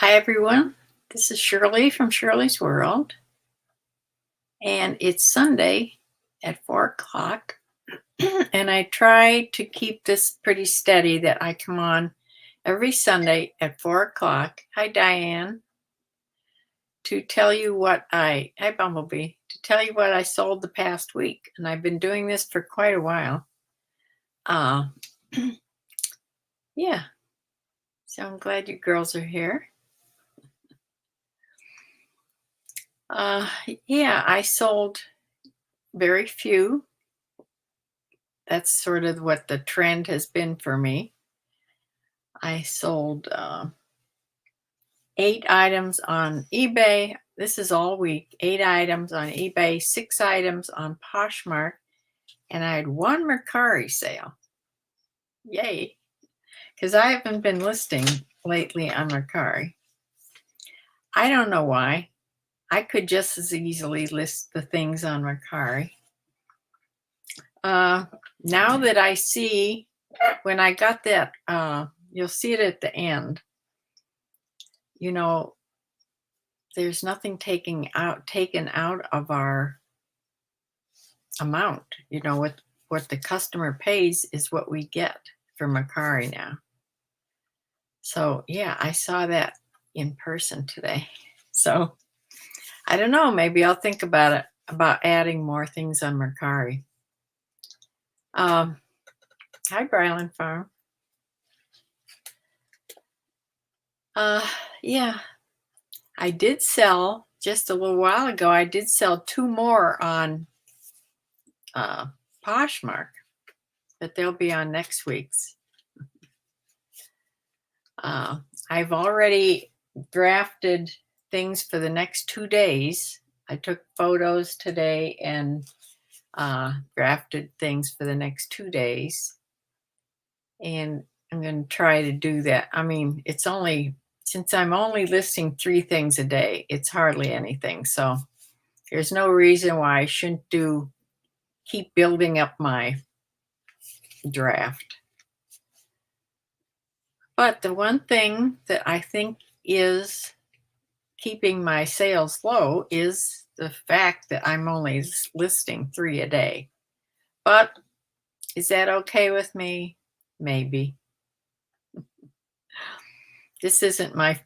Hi, everyone. This is Shirley from Shirley's World, and it's Sunday at 4 o'clock. And I try to keep this pretty steady that I come on every Sunday at 4 o'clock. Hi, Diane. To tell you hi, Bumblebee, to tell you what I sold the past week. And I've been doing this for quite a while. Uh, yeah. So I'm glad you girls are here. Uh, yeah, I sold very few. That's sort of what the trend has been for me. I sold 8 items on eBay. This is all week. 8 items on eBay, 6 items on Poshmark, and I had 1 Mercari sale. Yay. Because I haven't been listing lately on Mercari. I don't know why. I could just as easily list the things on Mercari. Now that I see, when I got that, you'll see it at the end. You know, there's nothing taken out of our amount. You know, what the customer pays is what we get for Mercari now. So yeah, I saw that in person today. So I don't know, maybe I'll think about it, about adding more things on Mercari. Hi, Bryland Farm. Yeah, I did sell just a little while ago. I did sell 2 more on Poshmark, but they'll be on next week's. I've already drafted things for the next 2 days. I took photos today and drafted things for the next 2 days. And I'm going to try to do that. I mean, since I'm only listing 3 things a day, it's hardly anything. So there's no reason why I shouldn't keep building up my draft. But the one thing that I think is keeping my sales low is the fact that I'm only listing 3 a day. But is that okay with me? Maybe. This isn't my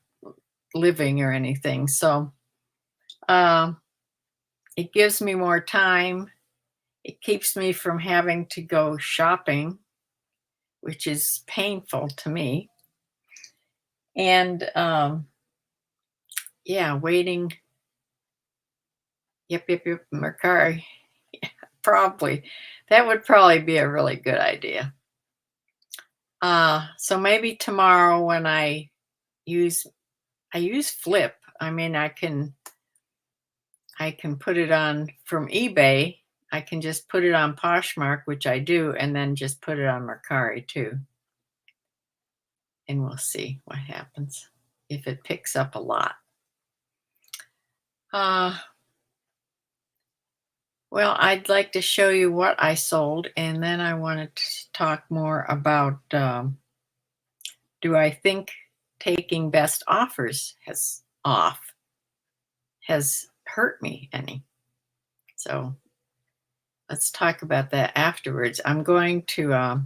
living or anything. So it gives me more time. It keeps me from having to go shopping, which is painful to me. And yeah, waiting. Yep, Mercari. Probably. That would probably be a really good idea. So maybe tomorrow when I use Flip. I mean, I can put it on from eBay. I can just put it on Poshmark, which I do, and then just put it on Mercari too. And we'll see what happens if it picks up a lot. Well, I'd like to show you what I sold, and then I wanted to talk more about do I think taking best offers has hurt me any? So let's talk about that afterwards. I'm going to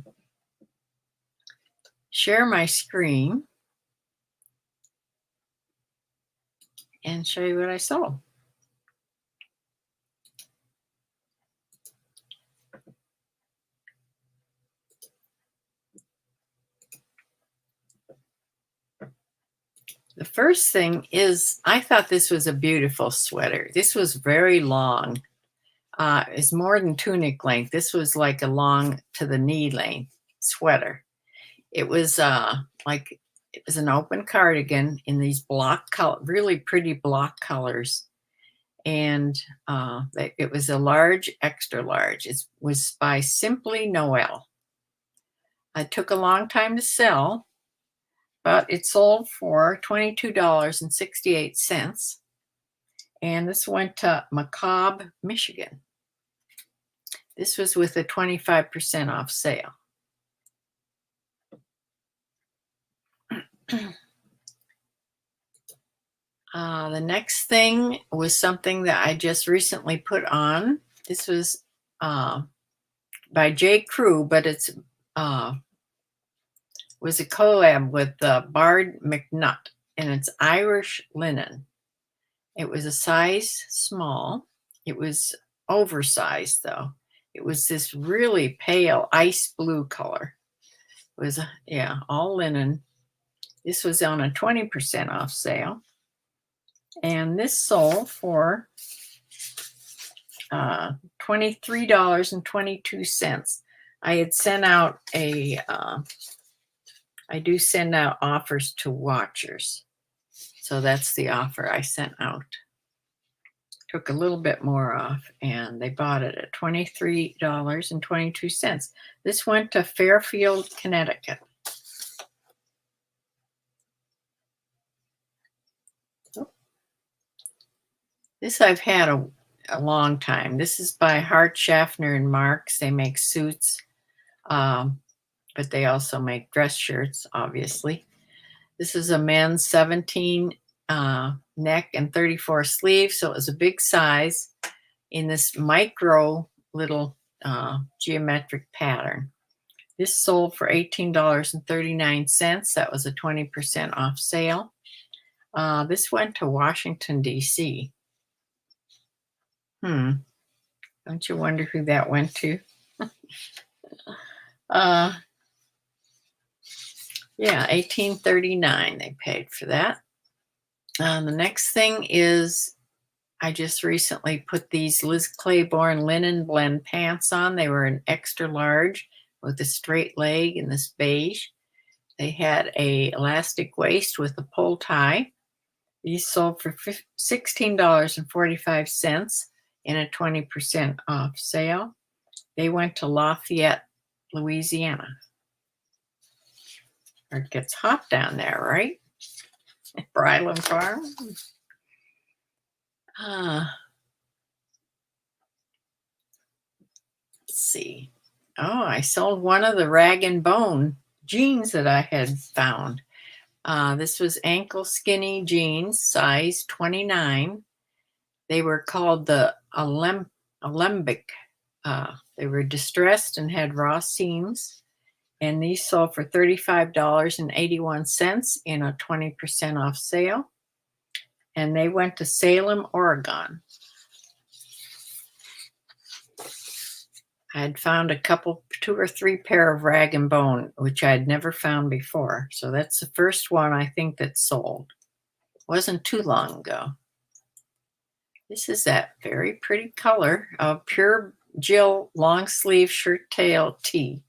share my screen and show you what I sold. The first thing is, I thought this was a beautiful sweater. This was very long. It's more than tunic length. This was like a long to the knee length sweater. It was it was an open cardigan in these really pretty block colors. And it was a large, extra large. It was by Simply Noel. It took a long time to sell, but it sold for $22.68. And this went to McCobb, Michigan. This was with a 25% off sale. The next thing was something that I just recently put on. This was by J. Crew, but it's was a collab with Bard McNutt, and it's Irish linen. It was a size small. It was oversized though. It was this really pale ice blue color. It was, yeah, all linen. This was on a 20% off sale. And this sold for $23.22. I had sent out I do send out offers to watchers. So that's the offer I sent out. Took a little bit more off, and they bought it at $23.22. This went to Fairfield, Connecticut. This I've had a long time. This is by Hart, Schaffner, and Marks. They make suits, but they also make dress shirts, obviously. This is a men's 17 neck and 34 sleeves, so it was a big size in this micro little geometric pattern. This sold for $18.39. That was a 20% off sale. This went to Washington, D.C. Don't you wonder who that went to? Yeah, $18.39 they paid for that. The next thing is, I just recently put these Liz Claiborne linen blend pants on. They were an extra large with a straight leg in this beige. They had a elastic waist with a pull tie. These sold for $16.45 in a 20% off sale. They went to Lafayette, Louisiana. It gets hot down there, right? Bryland Farm. Let's see. Oh, I sold one of the Rag and Bone jeans that I had found. This was ankle skinny jeans, size 29. They were called the Alembic. They were distressed and had raw seams. And these sold for $35.81 in a 20% off sale. And they went to Salem, Oregon. I had found a couple, 2 or 3 pair of Rag and Bone, which I had never found before. So that's the first one I think that sold. Wasn't too long ago. This is that very pretty color of pure Jill long sleeve shirt tail tee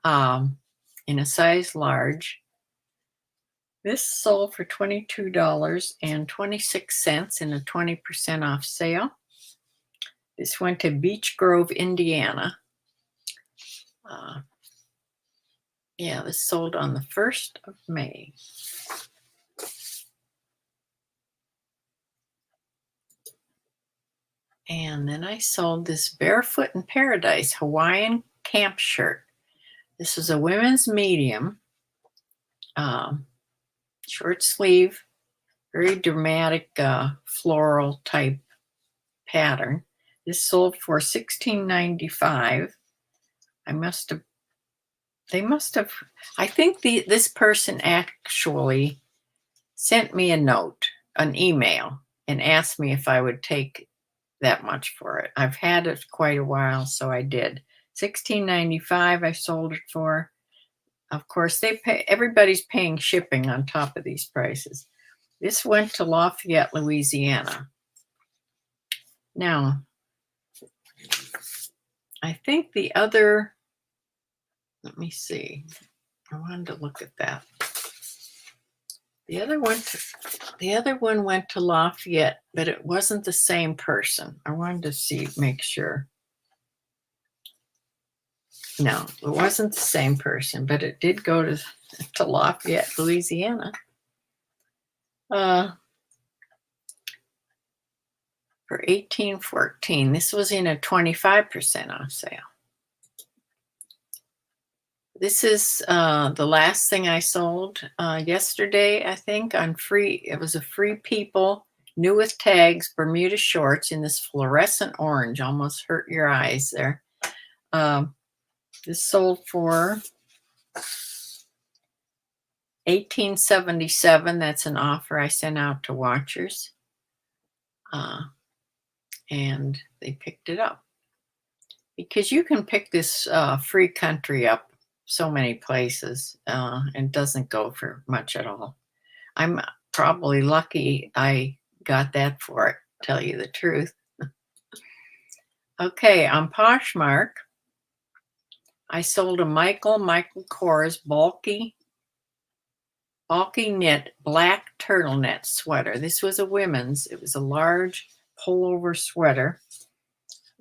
in a size large. This sold for $22.26 in a 20% off sale. This went to Beech Grove, Indiana. Yeah, this sold on the 1st of May. And then I sold this Barefoot in Paradise Hawaiian camp shirt. This is a women's medium, short sleeve, very dramatic floral type pattern. This sold for $16.95. I think this person actually sent me a note, an email, and asked me if I would take that much for it. I've had it quite a while, so I did. $16.95 I sold it for. Of course, everybody's paying shipping on top of these prices. This went to Lafayette, Louisiana. Now, I think the other, let me see. I wanted to look at that. The other one went to Lafayette, but it wasn't the same person. I wanted to make sure. No, it wasn't the same person, but it did go to Lafayette, Louisiana. For $18.14. This was in a 25% off sale. This is the last thing I sold yesterday, I think, on free. It was a Free People New with tags, Bermuda shorts in this fluorescent orange. Almost hurt your eyes there. This sold for $18.77. That's an offer I sent out to watchers. And they picked it up. Because you can pick this free country up so many places and doesn't go for much at all. I'm probably lucky I got that for it, tell you the truth. Okay, on Poshmark, I sold a Michael Kors bulky knit black turtleneck sweater. This was a women's. It was a large pullover sweater.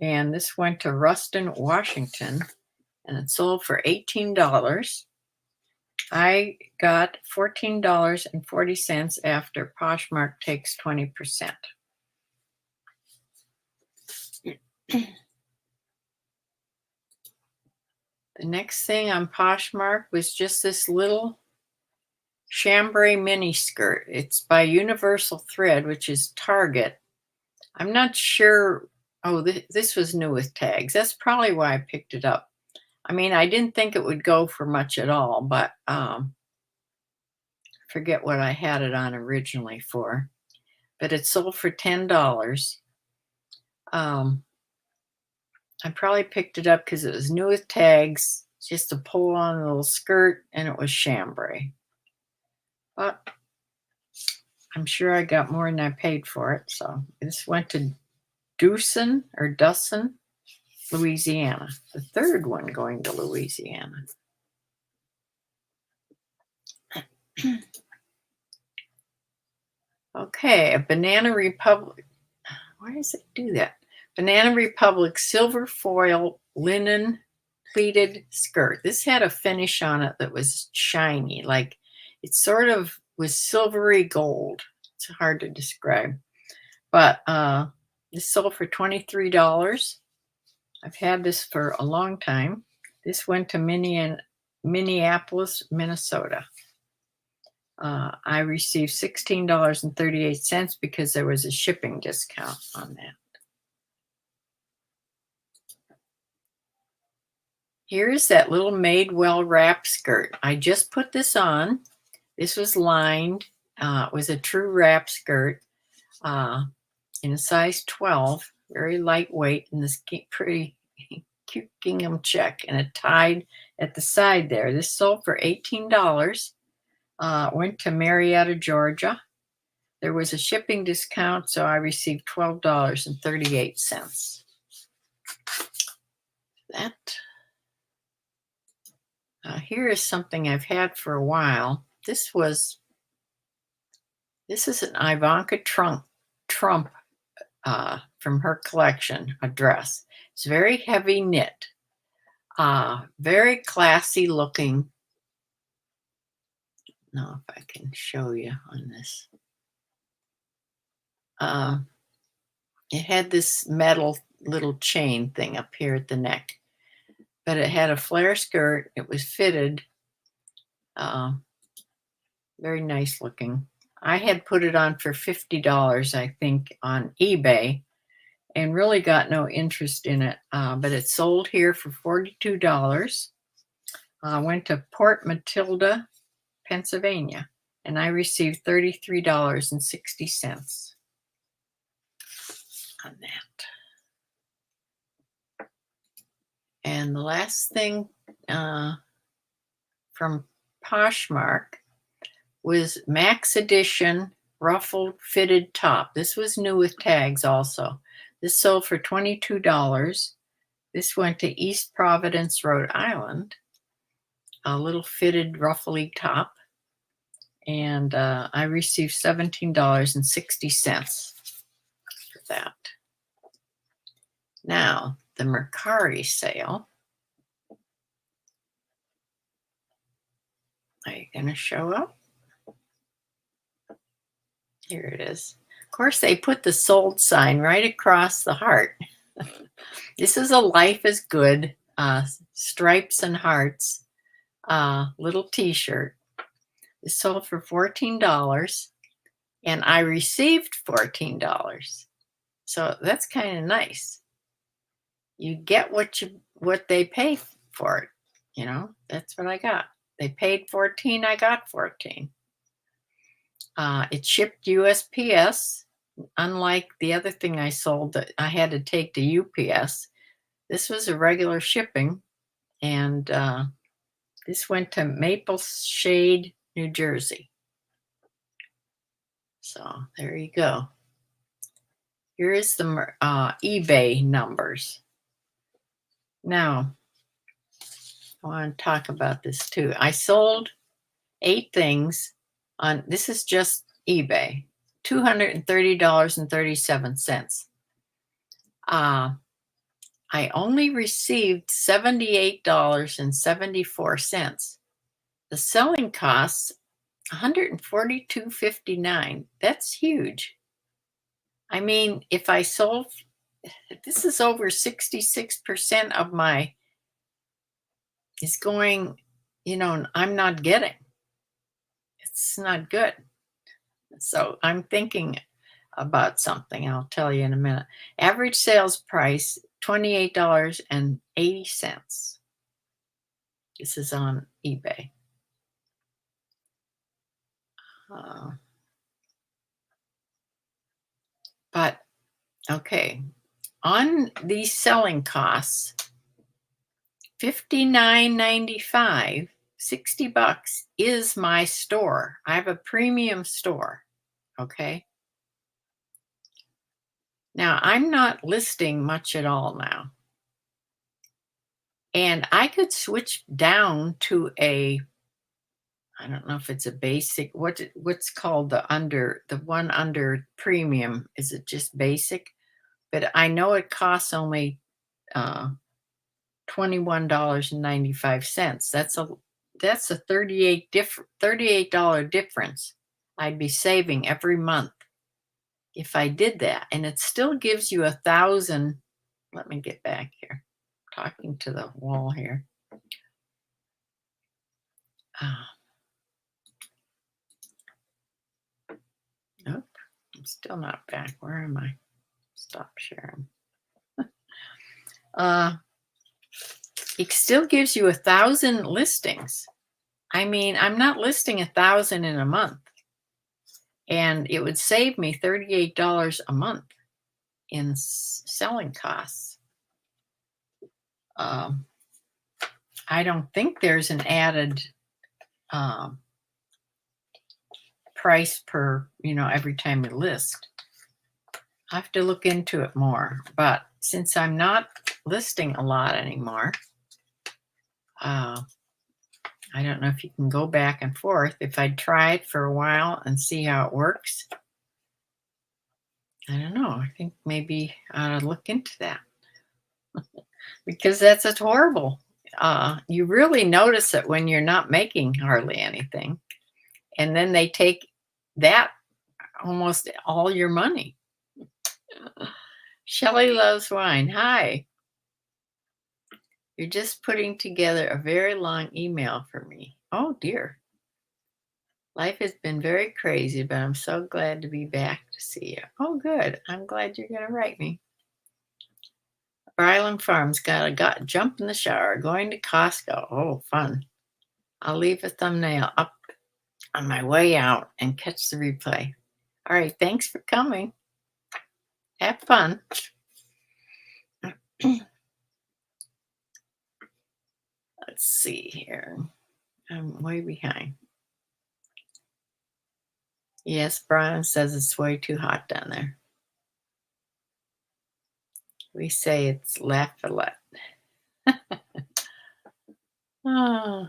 And this went to Ruston, Washington, and it sold for $18. I got $14.40 after Poshmark takes 20%. The next thing on Poshmark was just this little chambray mini skirt. It's by Universal Thread, which is Target. I'm not sure. Oh, this was new with tags. That's probably why I picked it up. I mean, I didn't think it would go for much at all, but forget what I had it on originally for. But it sold for $10. I probably picked it up because it was new with tags, just a pull-on little skirt, and it was chambray. But I'm sure I got more than I paid for it. So this went to Dusson, Louisiana. The third one going to Louisiana. Okay, a Banana Republic. Why does it do that? Banana Republic silver foil linen pleated skirt. This had a finish on it that was shiny, like it sort of was silvery gold. It's hard to describe. But this sold for $23. I've had this for a long time. This went to Minneapolis, Minnesota. I received $16.38 because there was a shipping discount on that. Here's that little Madewell wrap skirt. I just put this on. This was lined. It was a true wrap skirt in a size 12, very lightweight, in this pretty cute gingham check, and it tied at the side there. This sold for $18. Went to Marietta, Georgia. There was a shipping discount, so I received $12.38. That. Here is something I've had for a while. This is an Ivanka Trump from her collection, a dress. It's very heavy knit, very classy looking. Now, if I can show you on this. It had this metal little chain thing up here at the neck, but it had a flare skirt. It was fitted, very nice looking. I had put it on for $50, I think, on eBay, and really got no interest in it. But it sold here for $42. Went to Port Matilda, Pennsylvania, and I received $33.60 on that. And the last thing from Poshmark was Max Edition ruffled fitted top. This was new with tags also. This sold for $22. This went to East Providence, Rhode Island. A little fitted ruffly top. And I received $17.60 for that. Now, the Mercari sale. Are you going to show up? Here it is. Of course, they put the sold sign right across the heart. This is a Life is Good, stripes and hearts, little t-shirt. It sold for $14. and I received $14. So that's kind of nice. You get what they pay for it. That's what I got. They paid 14, I got 14. It shipped USPS. Unlike the other thing I sold that I had to take to UPS, this was a regular shipping, and this went to Maple Shade, New Jersey. So there you go. Here is the eBay numbers. Now, I want to talk about this too. I sold 8 things on, this is just eBay, $230.37. I only received $78.74. The selling costs $142.59. That's huge. I mean, if I sold, this is over 66% of my is going, I'm not getting. It's not good. So I'm thinking about something. I'll tell you in a minute. Average sales price, $28.80. This is on eBay. But okay, on these selling costs, $59.95, $60 is my store. I have a premium store. Okay. Now I'm not listing much at all now. And I could switch down to I don't know if it's a basic, what's called the one under premium. Is it just basic? But I know it costs only $21.95. That's a $38 difference I'd be saving every month if I did that. And it still gives you 1,000. Let me get back here. Talking to the wall here. Nope, I'm still not back. Where am I? Stop sharing. It still gives you 1,000 listings. I mean, I'm not listing 1,000 in a month, and it would save me $38 a month in selling costs. I don't think there's an added price per, every time you list. I have to look into it more, but since I'm not listing a lot anymore, I don't know if you can go back and forth. If I try it for a while and see how it works, I don't know. I think maybe I ought to look into that because that's horrible. You really notice it when you're not making hardly anything. And then they take that almost all your money. Shelley loves wine. Hi. You're just putting together a very long email for me. Oh dear. Life has been very crazy, but I'm so glad to be back to see you. Oh, good. I'm glad you're going to write me. Ryland Farms got jump in the shower, going to Costco. Oh, fun. I'll leave a thumbnail up on my way out and catch the replay. All right. Thanks for coming. Have fun. Let's see here. I'm way behind. Yes, Brian says it's way too hot down there. We say it's Lafayette. Oh,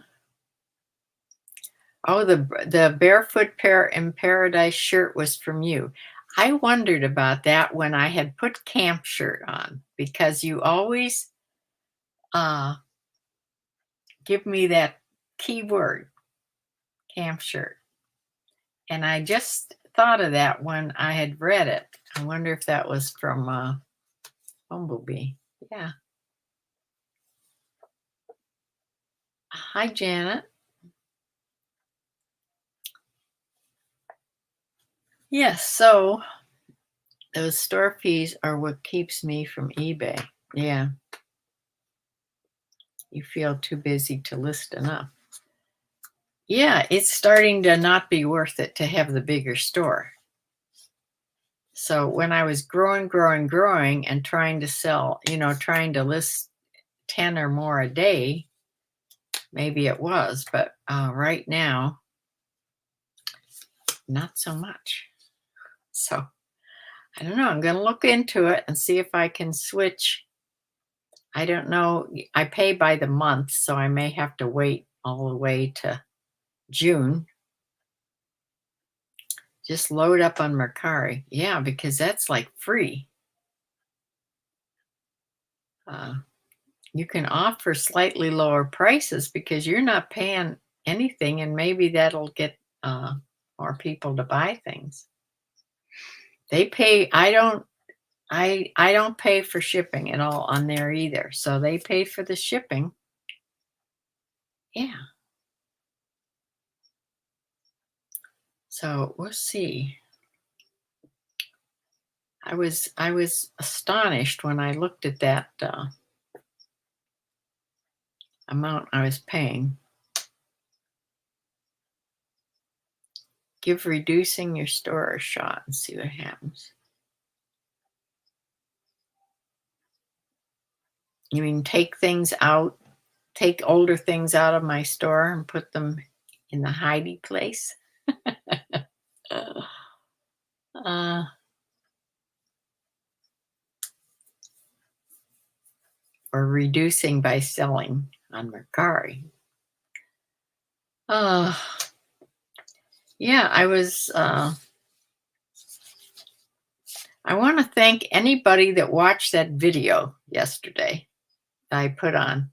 the Barefoot in Paradise shirt was from you. I wondered about that when I had put camp shirt on, because you always give me that keyword, camp shirt. And I just thought of that when I had read it. I wonder if that was from Bumblebee. Yeah. Hi, Janet. Yes, so those store fees are what keeps me from eBay. Yeah, you feel too busy to list enough. Yeah, it's starting to not be worth it to have the bigger store. So when I was growing and trying to sell, trying to list 10 or more a day, maybe it was, but right now, not so much. So I don't know. I'm going to look into it and see if I can switch. I don't know. I pay by the month, so I may have to wait all the way to June. Just load up on Mercari. Yeah, because that's like free. Uh, you can offer slightly lower prices because you're not paying anything, and maybe that'll get more people to buy things. They pay. I don't pay for shipping at all on there either. So they pay for the shipping. Yeah. So we'll see. I was astonished when I looked at that amount I was paying. Give reducing your store a shot and see what happens. You mean take things out, take older things out of my store and put them in the hidey place? uh, or reducing by selling on Mercari. Uh, yeah, I want to thank anybody that watched that video yesterday that I put on.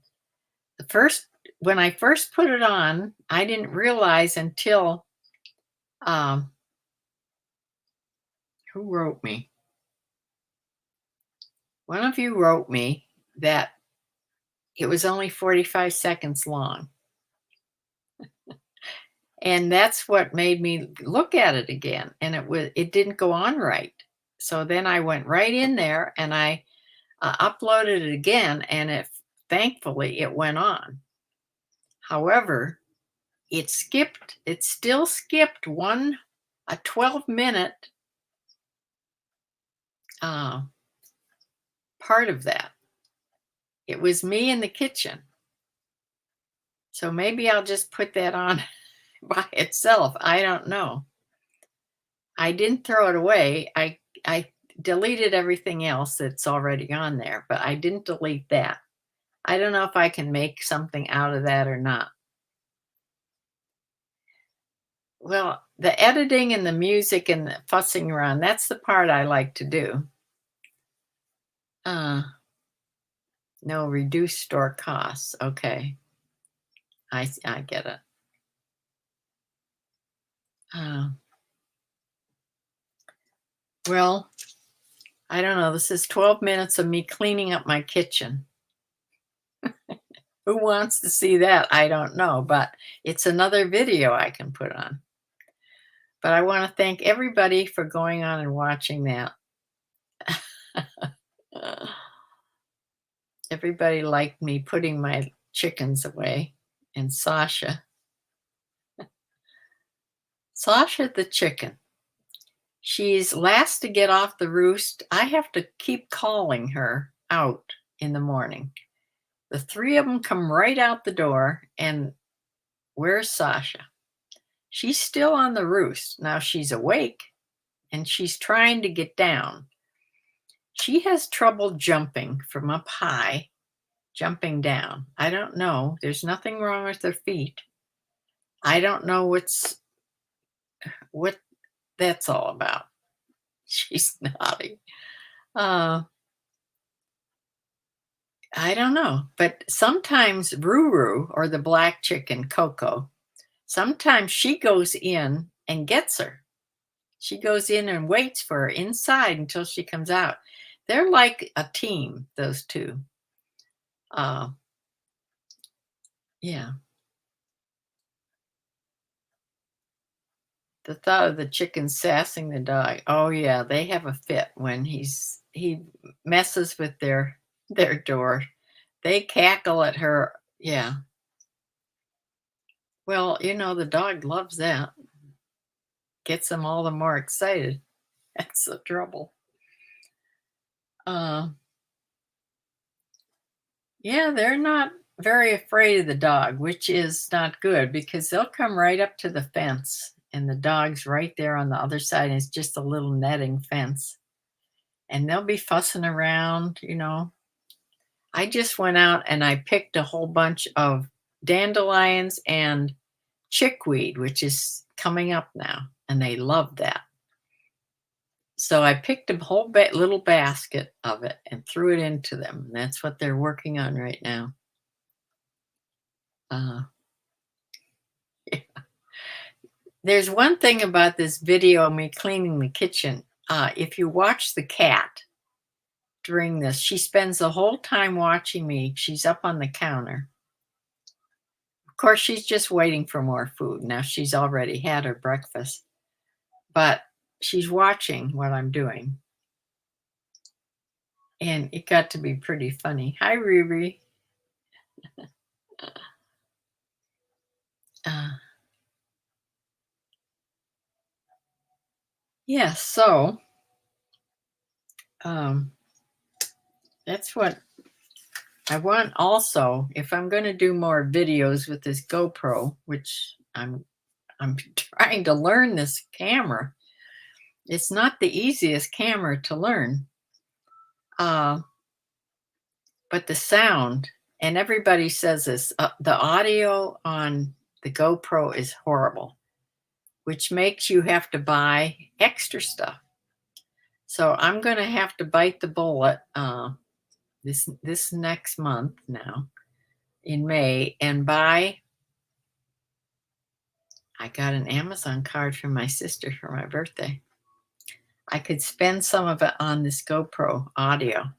When I first put it on, I didn't realize until um, who wrote me? One of you wrote me that it was only 45 seconds long. And that's what made me look at it again. And it didn't go on right. So then I went right in there and I uploaded it again, and thankfully it went on. However, it still skipped a 12-minute part of that. It was me in the kitchen. So maybe I'll just put that on by itself. I don't know. I didn't throw it away. I deleted everything else that's already on there, but I didn't delete that. I don't know if I can make something out of that or not. Well, the editing and the music and the fussing around, that's the part I like to do. No, reduce store costs. Okay. I get it. Well, I don't know. This is 12 minutes of me cleaning up my kitchen. Who wants to see that? I don't know, but it's another video I can put on. But I want to thank everybody for going on and watching that. Everybody liked me putting my chickens away. And Sasha the chicken. She's last to get off the roost. I have to keep calling her out in the morning. The three of them come right out the door, and where's Sasha? She's still on the roost. Now she's awake, and she's trying to get down. She has trouble jumping from up high, jumping down. I don't know. There's nothing wrong with her feet. I don't know what that's all about. She's naughty. I don't know, but sometimes Ruru, or the black chicken Coco, sometimes she goes in and gets her. She goes in and waits for her inside until she comes out. They're like a team, those two. Yeah. The thought of the chicken sassing the dog. Oh yeah, they have a fit when he messes with their door. They cackle at her. Yeah. Well, the dog loves that. Gets them all the more excited. That's the trouble. Uh, yeah, they're not very afraid of the dog, which is not good because they'll come right up to the fence and the dog's right there on the other side. And it's just a little netting fence. And they'll be fussing around. I just went out and I picked a whole bunch of dandelions and chickweed, which is coming up now, and they love that. So I picked a whole little basket of it and threw it into them. And that's what they're working on right now. Uh, there's one thing about this video of me cleaning the kitchen. If you watch the cat during this, she spends the whole time watching me. She's up on the counter. Of course, she's just waiting for more food. Now she's already had her breakfast, but she's watching what I'm doing. And it got to be pretty funny. Hi, Riri. Yeah, so that's what I want. Also, if I'm going to do more videos with this GoPro, which I'm trying to learn this camera. It's not the easiest camera to learn. But the sound, and everybody says this, the audio on the GoPro is horrible, which makes you have to buy extra stuff. So I'm going to have to bite the bullet this next month now in May and buy. I got an Amazon card from my sister for my birthday. I could spend some of it on this GoPro audio.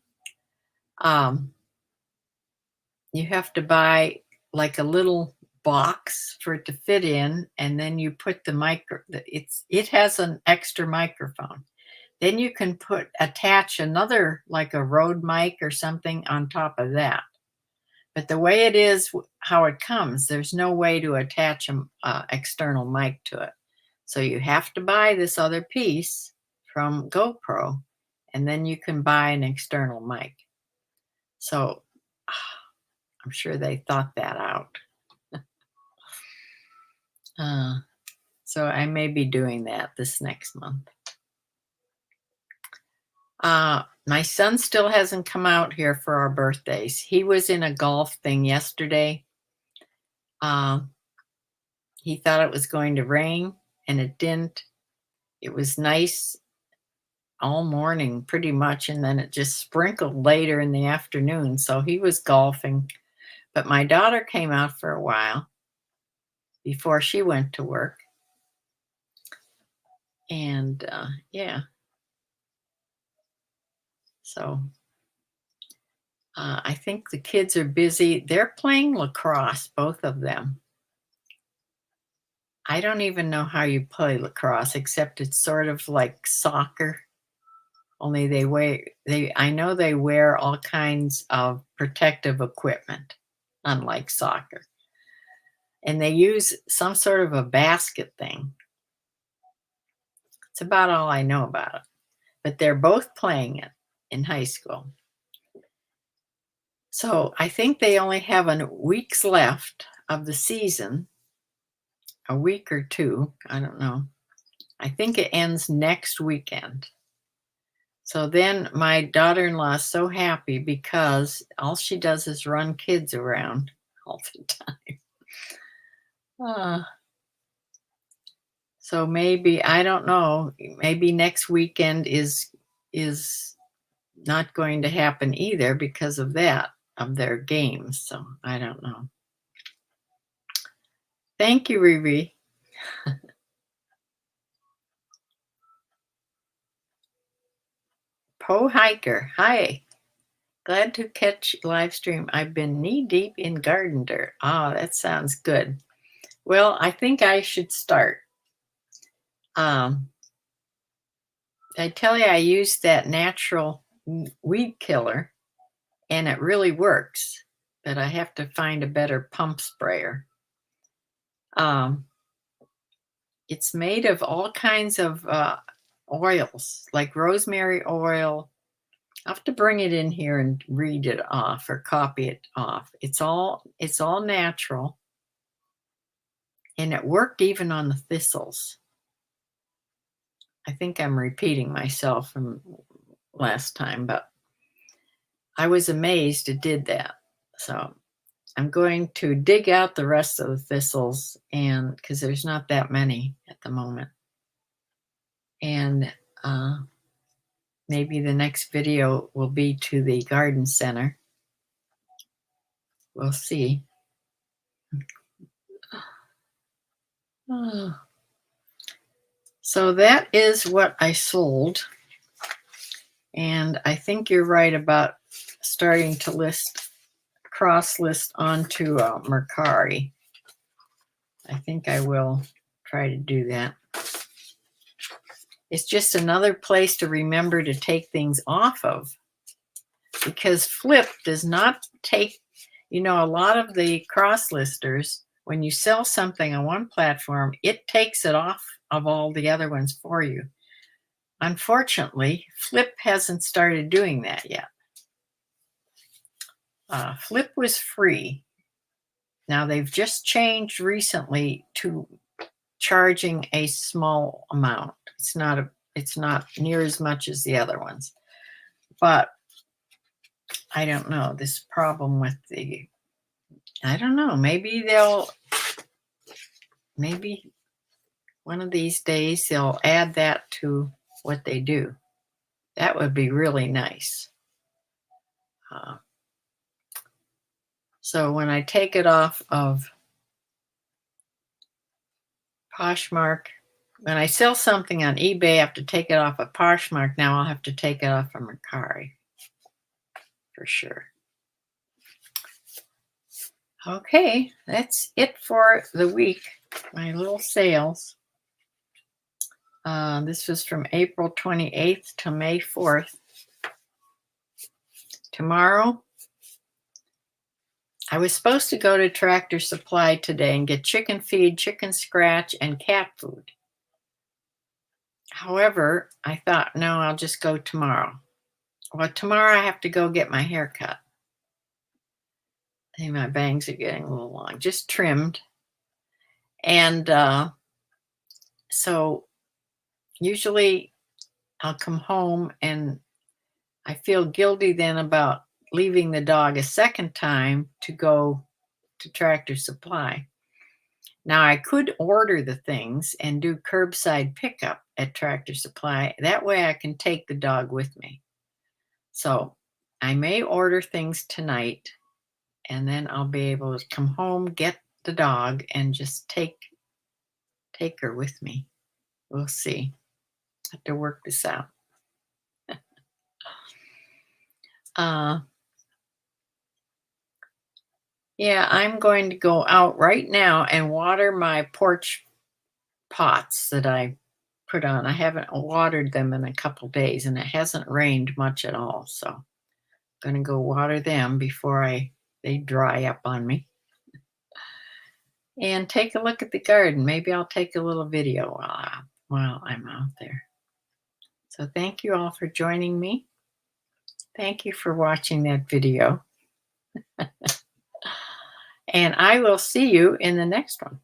You have to buy like a little box for it to fit in, and then you put it has an extra microphone. Then you can attach another, like a Rode mic or something on top of that. But the way it is, how it comes, there's no way to attach an external mic to it. So you have to buy this other piece from GoPro, and then you can buy an external mic. So I'm sure they thought that out. So I may be doing that this next month. My son still hasn't come out here for our birthdays. He was in a golf thing yesterday. He thought it was going to rain, and it didn't. It was nice all morning pretty much, and then it just sprinkled later in the afternoon. So he was golfing. But my daughter came out for a while before she went to work. And yeah. So I think the kids are busy. They're playing lacrosse, both of them. I don't even know how you play lacrosse, except it's sort of like soccer. Only I know they wear all kinds of protective equipment, unlike soccer. And they use some sort of a basket thing. It's about all I know about it. But they're both playing it in high school. So I think they only have weeks left of the season, a week or two. I don't know. I think it ends next weekend. So then my daughter-in-law is so happy because all she does is run kids around all the time. So maybe, I don't know, maybe next weekend is not going to happen either because of that, of their games. So I don't know. Thank you, Riri. Po Hiker, hi. Glad to catch live stream. I've been knee deep in garden dirt. Oh, that sounds good. Well, I think I should start. Um, I tell you, I used that natural weed killer and it really works, but I have to find a better pump sprayer. Um, it's made of all kinds of oils, like rosemary oil. I'll have to bring it in here and read it off or copy it off. It's all natural, and it worked even on the thistles. I think I'm repeating myself from last time, but I was amazed it did that. So I'm going to dig out the rest of the thistles, and because there's not that many at the moment. And maybe the next video will be to the garden center. We'll see. So that is what I sold. And I think you're right about starting to cross list onto Mercari. I think I will try to do that. It's just another place to remember to take things off of, because Flip does not take, a lot of the cross listers, when you sell something on one platform, it takes it off of all the other ones for you. Unfortunately, Flip hasn't started doing that yet. Flip was free. Now they've just changed recently to charging a small amount. It's not near as much as the other ones. But I don't know, this problem with I don't know, maybe one of these days they'll add that to what they do. That would be really nice. So when I take it off of Poshmark, when I sell something on eBay, I have to take it off of Poshmark. Now I'll have to take it off of Mercari for sure. Okay, that's it for the week. My little sales. This was from April 28th to May 4th. Tomorrow, I was supposed to go to Tractor Supply today and get chicken feed, chicken scratch, and cat food. However, I thought, no, I'll just go tomorrow. Well, tomorrow I have to go get my hair cut. I think my bangs are getting a little long, just trimmed. And so usually I'll come home and I feel guilty then about leaving the dog a second time to go to Tractor Supply. Now I could order the things and do curbside pickup at Tractor Supply. That way I can take the dog with me. So I may order things tonight, and then I'll be able to come home, get the dog, and just take her with me. We'll see. I have to work this out. Yeah, I'm going to go out right now and water my porch pots that I put on. I haven't watered them in a couple days, and it hasn't rained much at all. So I'm going to go water them before they dry up on me. And take a look at the garden. Maybe I'll take a little video while I'm out there. So thank you all for joining me. Thank you for watching that video. And I will see you in the next one.